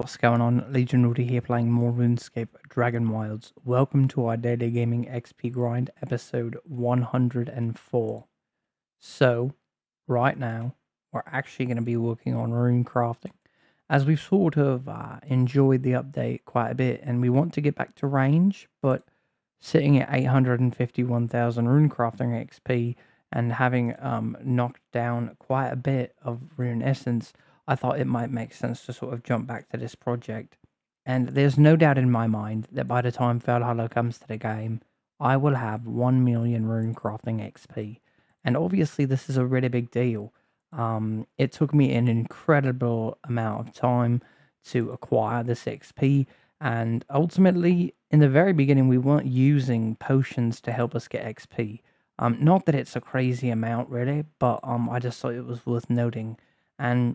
What's going on? Legion Rudy here playing more RuneScape Dragonwilds. Welcome to our Daily Gaming XP Grind episode 104. So, right now, we're actually going to be working on rune crafting. As we've sort of enjoyed the update quite a bit and we want to get back to range, but sitting at 851,000 rune crafting XP and having knocked down quite a bit of rune essence, I thought it might make sense to sort of jump back to this project. And there's no doubt in my mind that by the time Valhalla comes to the game, I will have 1 million rune crafting XP. And obviously, this is a really big deal. It took me an incredible amount of time to acquire this XP, and ultimately, in the very beginning, we weren't using potions to help us get XP. Not that it's a crazy amount, really, but I just thought it was worth noting. And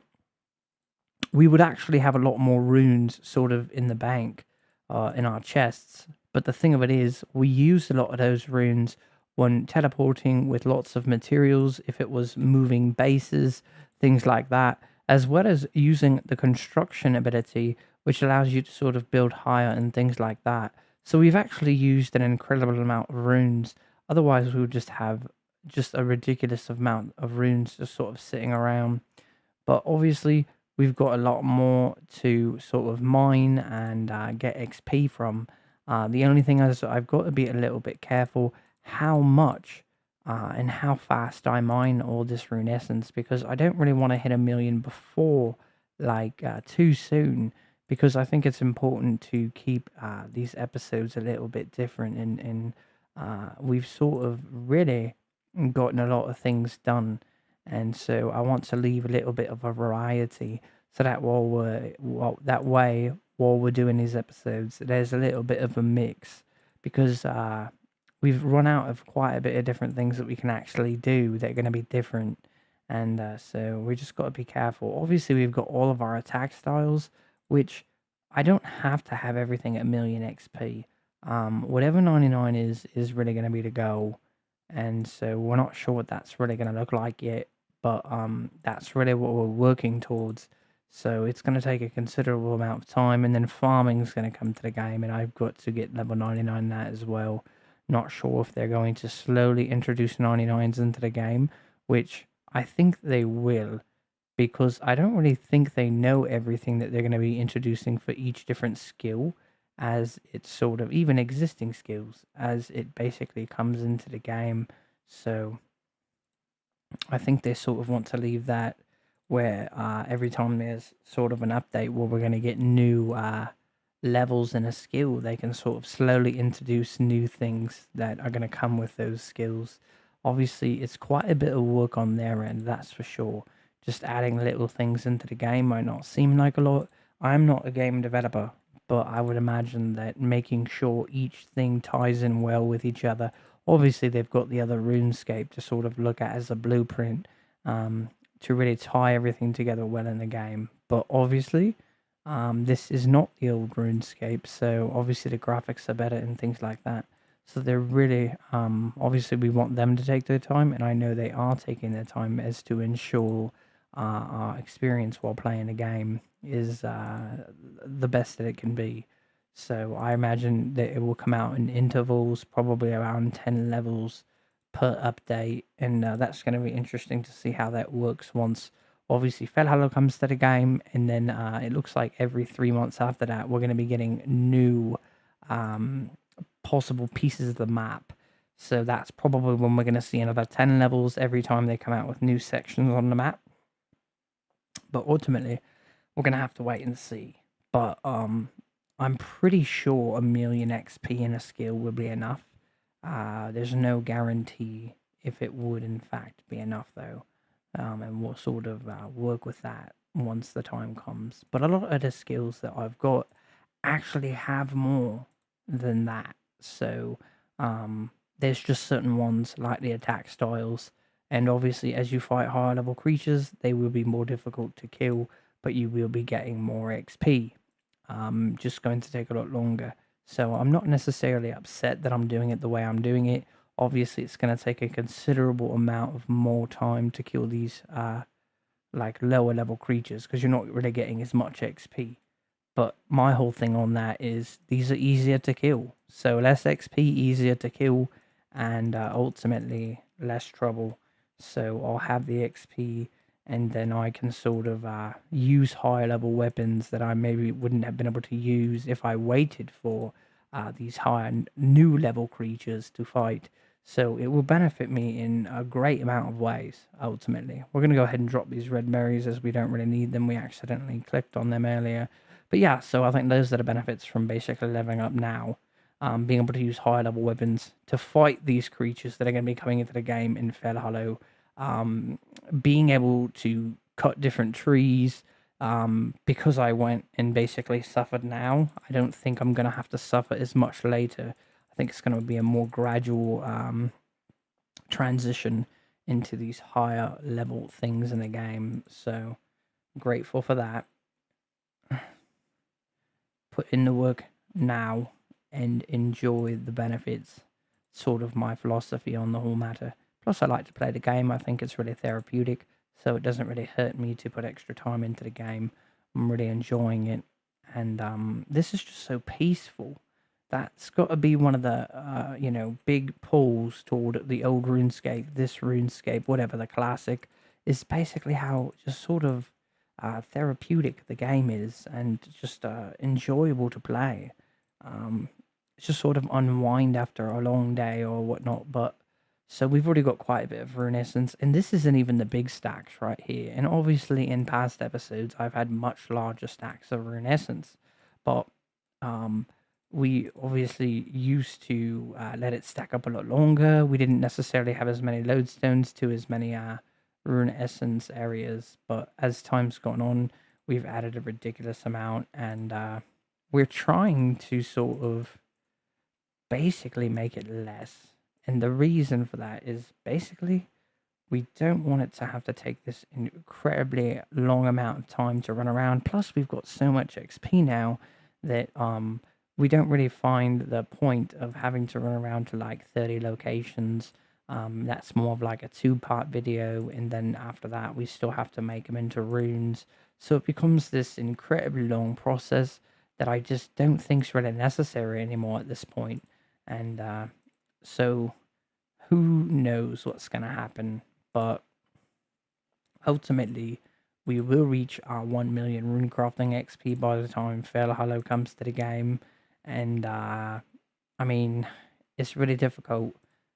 we would actually have a lot more runes sort of in the bank, in our chests. But the thing of it is, we used a lot of those runes when teleporting with lots of materials, if it was moving bases, things like that, as well as using the construction ability, which allows you to sort of build higher and things like that. So we've actually used an incredible amount of runes. Otherwise, we would just have just a ridiculous amount of runes just sort of sitting around. But obviously, we've got a lot more to sort of mine and get XP from. The only thing is, I've got to be a little bit careful how much and how fast I mine all this rune essence, because I don't really want to hit a million before too soon, because I think it's important to keep these episodes a little bit different, and we've sort of really gotten a lot of things done, and so I want to leave a little bit of a variety, so that while we're doing these episodes, there's a little bit of a mix, because we've run out of quite a bit of different things that we can actually do that are going to be different, and so we just got to be careful. Obviously, we've got all of our attack styles, which I don't have to have everything at million XP. Whatever 99 is really going to be the goal, and so we're not sure what that's really going to look like yet, but that's really what we're working towards. So it's going to take a considerable amount of time, and then farming is going to come to the game, and I've got to get level 99 that as well. Not sure if they're going to slowly introduce 99s into the game, which I think they will, because I don't really think they know everything that they're going to be introducing for each different skill, as it's sort of even existing skills, as it basically comes into the game. So I think they sort of want to leave that where every time there's sort of an update where we're going to get new levels in a skill, they can sort of slowly introduce new things that are going to come with those skills. Obviously, it's quite a bit of work on their end, that's for sure. Just adding little things into the game might not seem like a lot. I'm not a game developer, but I would imagine that making sure each thing ties in well with each other. Obviously, they've got the other RuneScape to sort of look at as a blueprint, to really tie everything together well in the game. But obviously, this is not the old RuneScape, so obviously the graphics are better and things like that. So they're really, obviously we want them to take their time, and I know they are taking their time as to ensure our experience while playing the game is the best that it can be. So I imagine that it will come out in intervals, probably around 10 levels per update, and that's going to be interesting to see how that works once obviously Valhalla comes to the game, and then it looks like every 3 months after that we're going to be getting new um, possible pieces of the map. So that's probably when we're going to see another 10 levels every time they come out with new sections on the map. But ultimately, we're going to have to wait and see. But I'm pretty sure a million XP in a skill would be enough. There's no guarantee if it would in fact be enough though, and we'll sort of work with that once the time comes. But a lot of the skills that I've got actually have more than that. So there's just certain ones like the attack styles, and obviously as you fight higher level creatures, they will be more difficult to kill, but you will be getting more XP. Just going to take a lot longer. So I'm not necessarily upset that I'm doing it the way I'm doing it. Obviously, it's going to take a considerable amount of more time to kill these like lower level creatures, because you're not really getting as much XP. But my whole thing on that is these are easier to kill. So less XP, easier to kill, and ultimately less trouble. So I'll have the XP, and then I can sort of use higher level weapons that I maybe wouldn't have been able to use if I waited for these higher new level creatures to fight. So it will benefit me in a great amount of ways, ultimately. We're going to go ahead and drop these red berries as we don't really need them. We accidentally clicked on them earlier. But yeah, so I think those are the benefits from basically leveling up now. Being able to use higher level weapons to fight these creatures that are going to be coming into the game in Fair Hollow. Being able to cut different trees. Because I went and basically suffered now, I don't think I'm going to have to suffer as much later. I think it's going to be a more gradual transition into these higher level things in the game. So grateful for that. Put in the work now and enjoy the benefits. Sort of my philosophy on the whole matter. Plus, I like to play the game. I think it's really therapeutic, so it doesn't really hurt me to put extra time into the game. I'm really enjoying it, and this is just so peaceful. That's got to be one of the big pulls toward the old RuneScape. This RuneScape, whatever the classic, is basically how just sort of therapeutic the game is, and just enjoyable to play. Um, it's just sort of unwind after a long day or whatnot. But so we've already got quite a bit of rune essence, and this isn't even the big stacks right here. And obviously, in past episodes, I've had much larger stacks of rune essence, but um, we obviously used to let it stack up a lot longer. We didn't necessarily have as many lodestones to as many rune essence areas, but as time's gone on, we've added a ridiculous amount, and we're trying to sort of basically make it less. And the reason for that is basically we don't want it to have to take this incredibly long amount of time to run around. Plus, we've got so much XP now that we don't really find the point of having to run around to like 30 locations. That's more of like a two-part video, and then after that, we still have to make them into runes. So it becomes this incredibly long process that I just don't think is really necessary anymore at this point. And so who knows what's going to happen, but ultimately we will reach our 1 million rune crafting XP by the time Fair Hollow comes to the game. And I mean, it's really difficult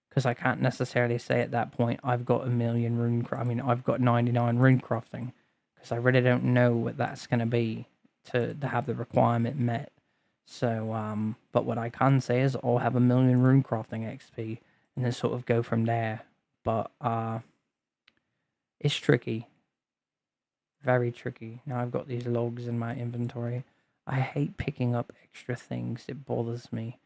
because I can't necessarily say at that point I've got a million I've got 99 rune crafting, because I really don't know what that's going to be to have the requirement met. So, but what I can say is I'll have a million rune crafting XP and then sort of go from there. But it's tricky, very tricky. Now I've got these logs in my inventory. I hate picking up extra things. It bothers me.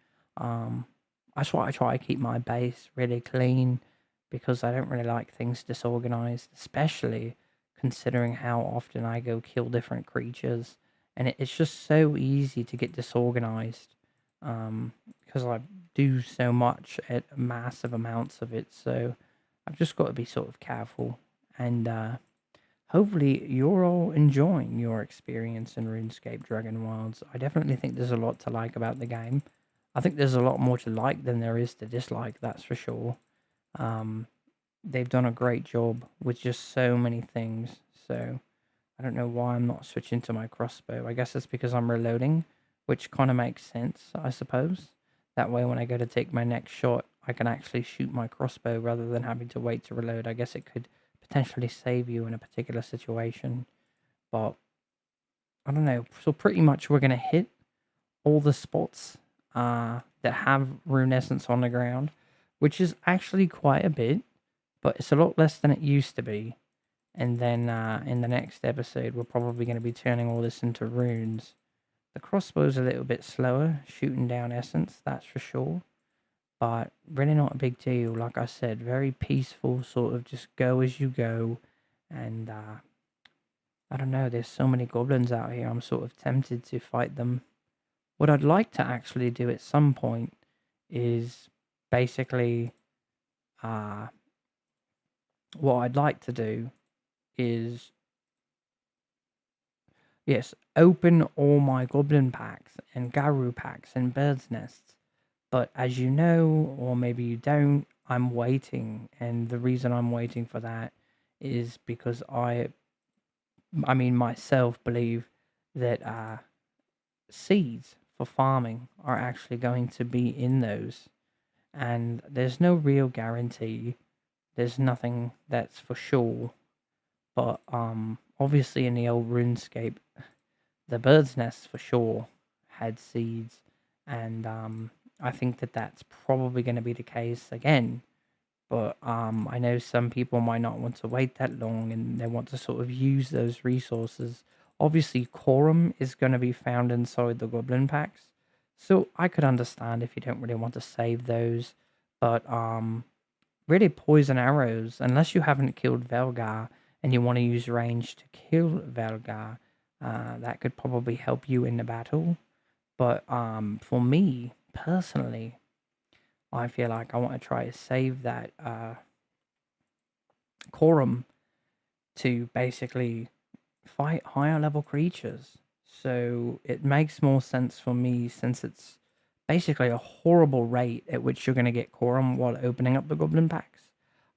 That's why I try to keep my base really clean, because I don't really like things disorganized, especially considering how often I go kill different creatures, and it's just so easy to get disorganized because I do so much at massive amounts of it. So I've just got to be sort of careful, and hopefully you're all enjoying your experience in RuneScape Dragonwilds. I definitely think there's a lot to like about the game. I think there's a lot more to like than there is to dislike, that's for sure. Um, they've done a great job with just so many things. So I don't know why I'm not switching to my crossbow. I guess it's because I'm reloading, which kind of makes sense, I suppose. That way, when I go to take my next shot, I can actually shoot my crossbow rather than having to wait to reload. I guess it could potentially save you in a particular situation. But I don't know. So pretty much we're going to hit all the spots that have rune essence on the ground, which is actually quite a bit, but it's a lot less than it used to be. And then in the next episode, we're probably going to be turning all this into runes. The crossbow's a little bit slower, shooting down essence, that's for sure. But really not a big deal. Like I said, very peaceful, sort of just go as you go. And I don't know, there's so many goblins out here, I'm sort of tempted to fight them. What I'd like to actually do at some point is basically, what I'd like to do is Yes, open all my goblin packs and Garu packs and birds' nests. But as you know, or maybe you don't, I'm waiting. And the reason I'm waiting for that is because I mean, myself believe that seeds for farming are actually going to be in those. And there's no real guarantee. There's nothing that's for sure. But obviously in the old RuneScape, the bird's nest for sure had seeds, and I think that that's probably going to be the case again. But I know some people might not want to wait that long, and they want to sort of use those resources. Obviously, quorum is going to be found inside the goblin packs, so I could understand if you don't really want to save those. But really, poison arrows, unless you haven't killed Velgar and you want to use range to kill Velgar, that could probably help you in the battle. But for me personally, I feel like I want to try to save that quorum to basically fight higher level creatures. So it makes more sense for me, since it's basically a horrible rate at which you're going to get quorum while opening up the goblin packs.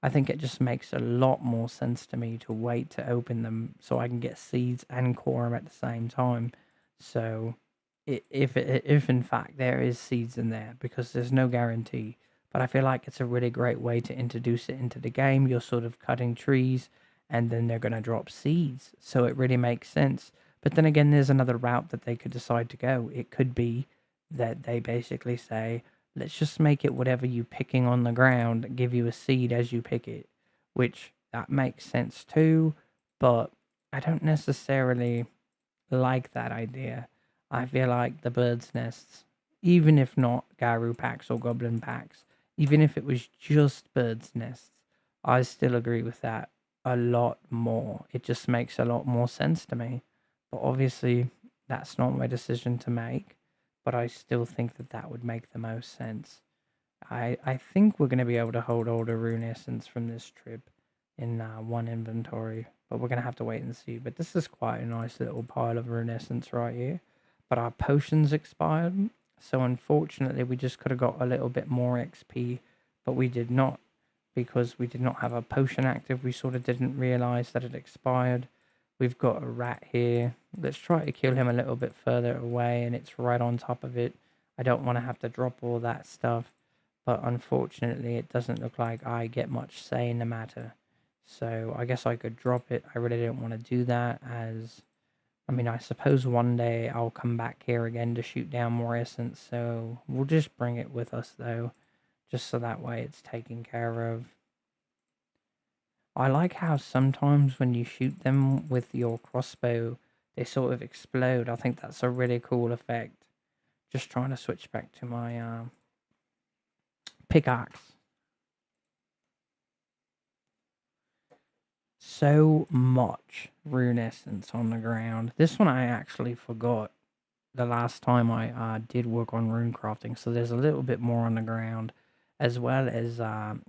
I think it just makes a lot more sense to me to wait to open them so I can get seeds and quorum at the same time. So if in fact there is seeds in there, because there's no guarantee, but I feel like it's a really great way to introduce it into the game. You're sort of cutting trees, and then they're going to drop seeds. So it really makes sense. But then again, there's another route that they could decide to go. It could be that they basically say, let's just make it whatever you picking on the ground, give you a seed as you pick it, which that makes sense too. But I don't necessarily like that idea. I feel like the bird's nests, even if not Garu packs or Goblin packs, even if it was just bird's nests, I still agree with that a lot more. It just makes a lot more sense to me. But obviously, that's not my decision to make. But I still think that that would make the most sense. I think we're going to be able to hold all the rune essence from this trip in one inventory, but we're going to have to wait and see. But this is quite a nice little pile of rune essence right here. But our potions expired, so unfortunately we just could have got a little bit more XP, but we did not, because we did not have a potion active. We sort of didn't realize that it expired. We've got a rat here. Let's try to kill him a little bit further away, and it's right on top of it. I don't want to have to drop all that stuff, but unfortunately it doesn't look like I get much say in the matter. So I guess I could drop it. I really don't want to do that, as I mean, I suppose one day I'll come back here again to shoot down more essence, so we'll just bring it with us though, just so that way it's taken care of. I like how sometimes when you shoot them with your crossbow, they sort of explode. I think that's a really cool effect. Just trying to switch back to my pickaxe. So much rune essence on the ground. This one I actually forgot the last time I did work on rune crafting, so there's a little bit more on the ground, as well as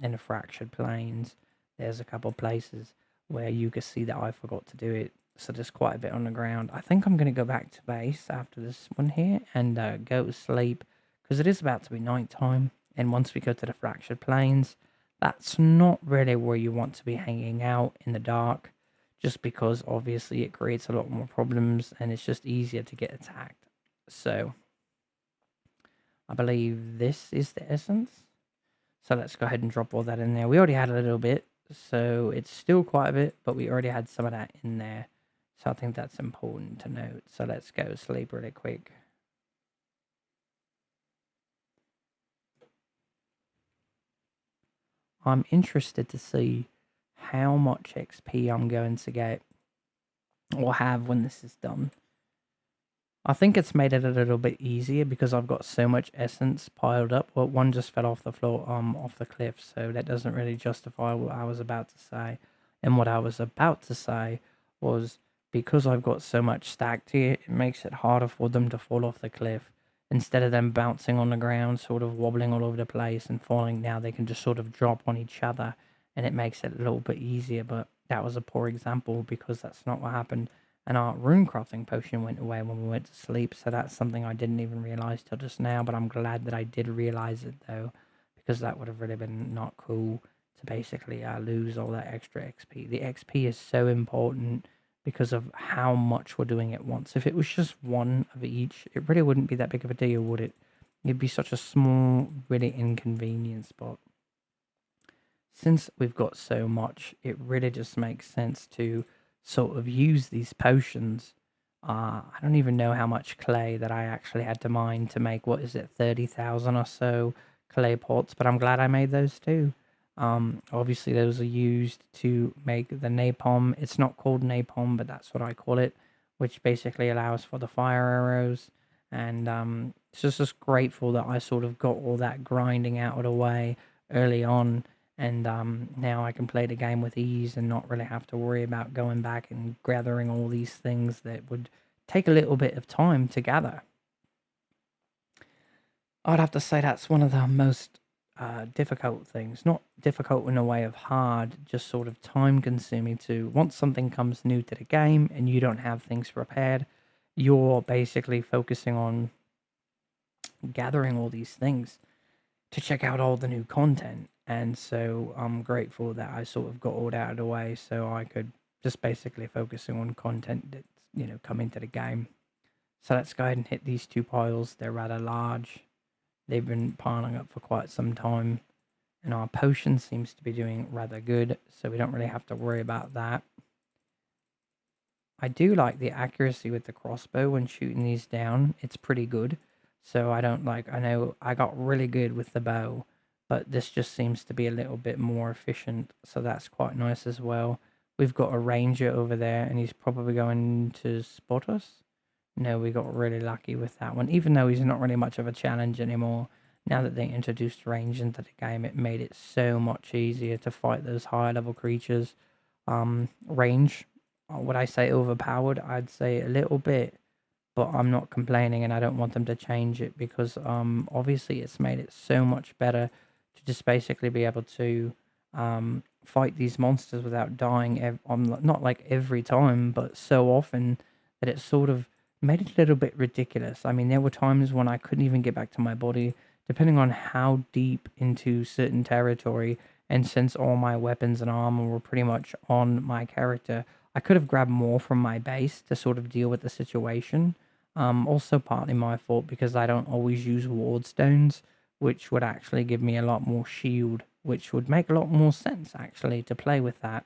in the fractured plains. There's a couple places where you can see that I forgot to do it, so there's quite a bit on the ground. I think I'm going to go back to base after this one here and go to sleep, because it is about to be night time, and once we go to the fractured plains, that's not really where you want to be hanging out in the dark, just because obviously it creates a lot more problems and it's just easier to get attacked. So I believe this is the essence. So let's go ahead and drop all that in there. We already had a little bit, so it's still quite a bit, but we already had some of that in there. So I think that's important to note. So let's go sleep really quick. I'm interested to see how much XP I'm going to get or have when this is done. I think it's made it a little bit easier because I've got so much essence piled up. Well, one just fell off the floor, off the cliff, so that doesn't really justify what I was about to say. And what I was about to say was, because I've got so much stacked here, it makes it harder for them to fall off the cliff. Instead of them bouncing on the ground, sort of wobbling all over the place and falling down, they can just sort of drop on each other, and it makes it a little bit easier. But that was a poor example because that's not what happened. and our rune crafting potion went away when we went to sleep. So that's something I didn't even realize till just now, but I'm glad that I did realize it though, because that would have really been not cool to basically lose all that extra XP. The XP is so important because of how much we're doing at once. If it was just one of each, it really wouldn't be that big of a deal, would it? It'd be such a small, really inconvenient spot. Since we've got so much, it really just makes sense to sort of use these potions. I don't even know how much clay that I actually had to mine to make, what is it, 30,000 or so clay pots, but I'm glad I made those too. Obviously, those are used to make the napalm. It's not called napalm, but that's what I call it, which basically allows for the fire arrows. And it's just grateful that I sort of got all that grinding out of the way early on, and now I can play the game with ease and not really have to worry about going back and gathering all these things that would take a little bit of time to gather. I'd have to say that's one of the most difficult things. Not difficult in a way of hard, just sort of time consuming to once something comes new to the game and you don't have things prepared, you're basically focusing on gathering all these things to check out all the new content. And so I'm grateful that I sort of got all that out of the way so I could just basically focusing on content that's, coming to the game. So let's go ahead and hit these two piles. They're rather large. They've been piling up for quite some time. And our potion seems to be doing rather good, so we don't really have to worry about that. I do like the accuracy with the crossbow when shooting these down. It's pretty good. So I know I got really good with the bow, but this just seems to be a little bit more efficient. So that's quite nice as well. We've got a ranger over there and he's probably going to spot us. No, we got really lucky with that one, even though he's not really much of a challenge anymore. Now that they introduced range into the game, it made it so much easier to fight those higher level creatures. Range, would I say overpowered? I'd say a little bit, but I'm not complaining and I don't want them to change it because obviously it's made it so much better to just basically be able to fight these monsters without dying not like every time, but so often that it sort of made it a little bit ridiculous. I mean, there were times when I couldn't even get back to my body, depending on how deep into certain territory, and since all my weapons and armor were pretty much on my character, I could have grabbed more from my base to sort of deal with the situation. Also partly my fault because I don't always use ward stones, which would actually give me a lot more shield, which would make a lot more sense actually to play with that.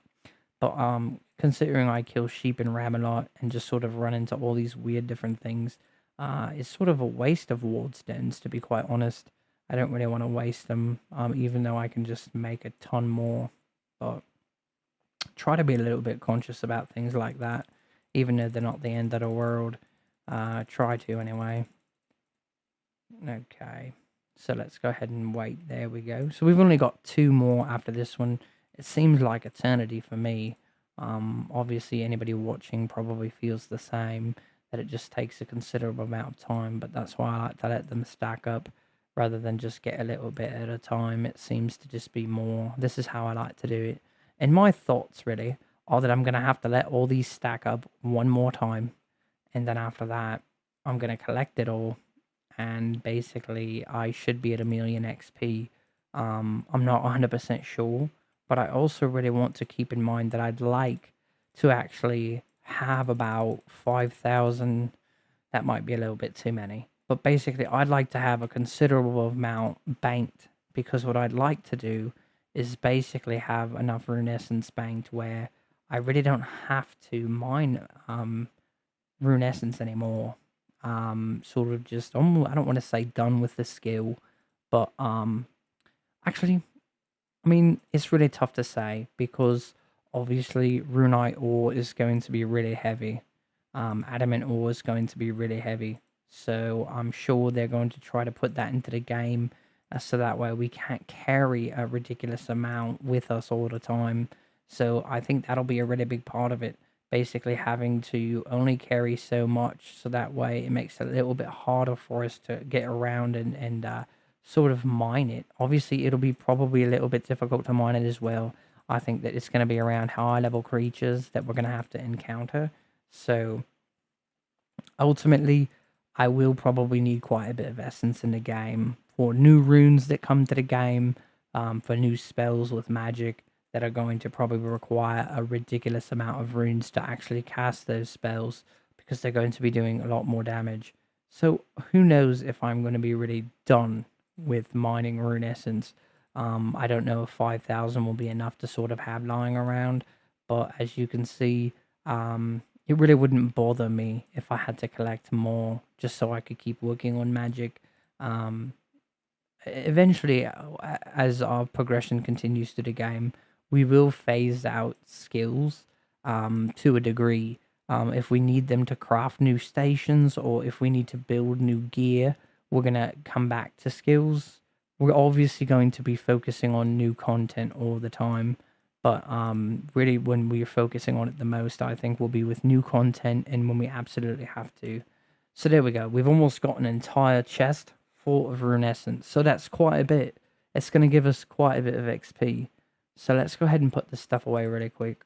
But considering I kill sheep and ram a lot and just sort of run into all these weird different things, it's sort of a waste of ward stones, to be quite honest. I don't really want to waste them, even though I can just make a ton more. But try to be a little bit conscious about things like that, even though they're not the end of the world. Try to anyway. Okay, so let's go ahead and wait. There we go. So we've only got two more after this one. It seems like eternity for me. Obviously, anybody watching probably feels the same, that it just takes a considerable amount of time, but that's why I like to let them stack up rather than just get a little bit at a time. It seems to just be more. This is how I like to do it. And my thoughts really are that I'm going to have to let all these stack up one more time. And then after that, I'm going to collect it all. And basically, I should be at 1,000,000 XP. I'm not 100% sure, but I also really want to keep in mind that I'd like to actually have about 5,000. That might be a little bit too many. But basically, I'd like to have a considerable amount banked because what I'd like to do is basically have enough rune essence banked where I really don't have to mine rune essence anymore. Sort of just, I don't want to say done with the skill, but actually, I mean, it's really tough to say because obviously runite ore is going to be really heavy. Adamant ore is going to be really heavy. So I'm sure they're going to try to put that into the game so that way we can't carry a ridiculous amount with us all the time. So I think that'll be a really big part of it. Basically having to only carry so much so that way it makes it a little bit harder for us to get around and sort of mine it. Obviously, it'll be probably a little bit difficult to mine it as well. I think that it's going to be around high level creatures that we're going to have to encounter. So ultimately, I will probably need quite a bit of essence in the game for new runes that come to the game, for new spells with magic that are going to probably require a ridiculous amount of runes to actually cast those spells because they're going to be doing a lot more damage. So who knows if I'm going to be really done with mining rune essence. I don't know if 5,000 will be enough to sort of have lying around, but as you can see, it really wouldn't bother me if I had to collect more just so I could keep working on magic. Um, Eventually, as our progression continues through the game, we will phase out skills to a degree. If we need them to craft new stations or if we need to build new gear, we're going to come back to skills. We're obviously going to be focusing on new content all the time. But really, when we're focusing on it the most, I think will be with new content and when we absolutely have to. So there we go. We've almost got an entire chest full of rune essence. So that's quite a bit. It's going to give us quite a bit of XP. So let's go ahead and put this stuff away really quick.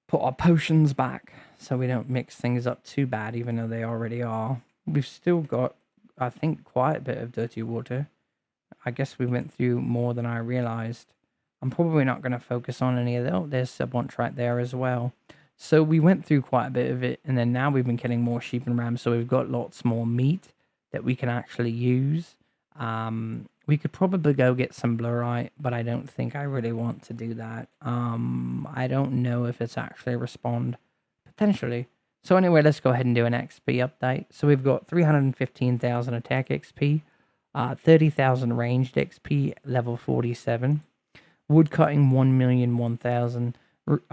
Put our potions back so we don't mix things up too bad, even though they already are. We've still got, I think, quite a bit of dirty water. I guess we went through more than I realized. I'm probably not going to focus on any of that. Oh, there's Subwant right there as well. So we went through quite a bit of it, and then now we've been killing more sheep and rams, so we've got lots more meat that we can actually use. We could probably go get some blurite, but I don't think I really want to do that. I don't know if it's actually respond. Potentially. So anyway, let's go ahead and do an XP update. So we've got 315,000 attack XP, 30,000 ranged XP, level 47. Wood cutting 1,001,000.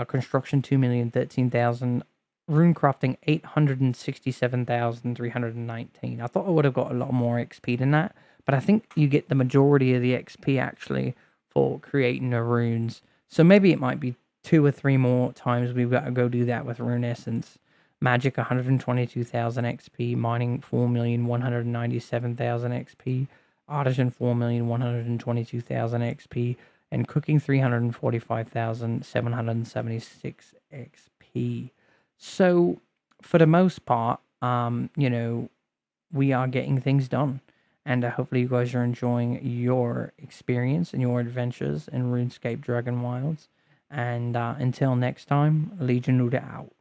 Construction 2,013,000. Rune crafting 867,319. I thought I would have got a lot more XP than that, but I think you get the majority of the XP actually for creating the runes. So maybe it might be 2 or 3 more times we've got to go do that with rune essence. Magic 122,000 XP, mining 4,197,000 XP, artisan 4,122,000 XP, and cooking 345,776 XP. So for the most part, we are getting things done. And hopefully you guys are enjoying your experience and your adventures in RuneScape Dragonwilds. And until next time, Legion Luda out.